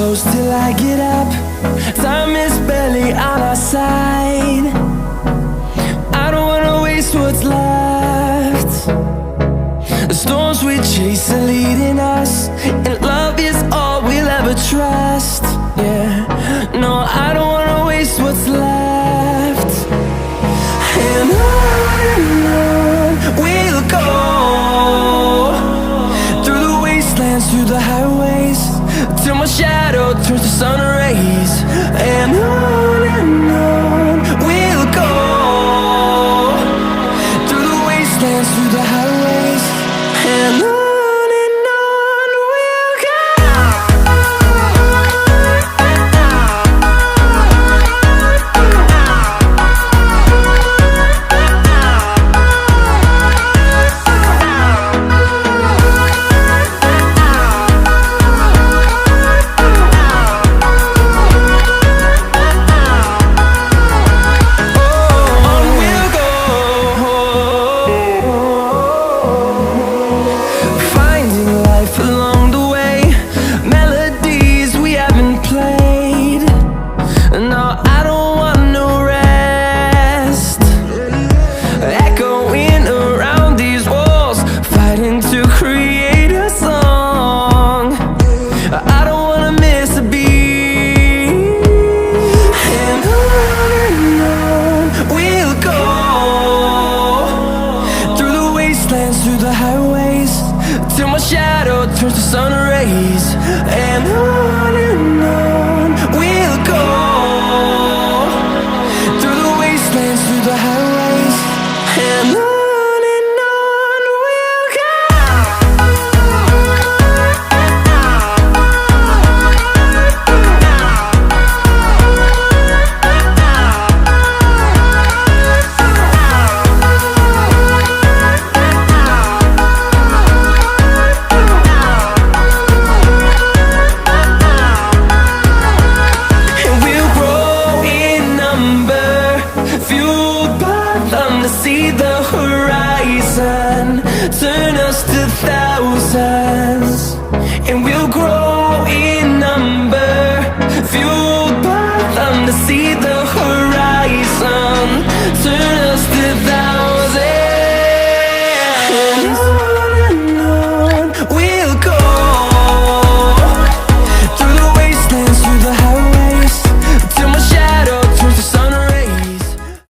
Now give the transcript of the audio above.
close till I get up. Time is barely on our side. I don't wanna waste what's left. The storms we chase are leading us, and love is all we'll ever trust. Yeah, no, I don't wanna waste what's left. And on we'll go, through the wastelands, through the highways, till my shadow turns to sun rays. And on we'll go, through the wastelands, through the highways, and on we'll go. Through the highways, till my shadow turns to sun rays. And on we'll go, through the wastelands, through the highways, and on we'll go. See the horizon turn us to thousands, and we'll grow in number, fueled by them to see the horizon turn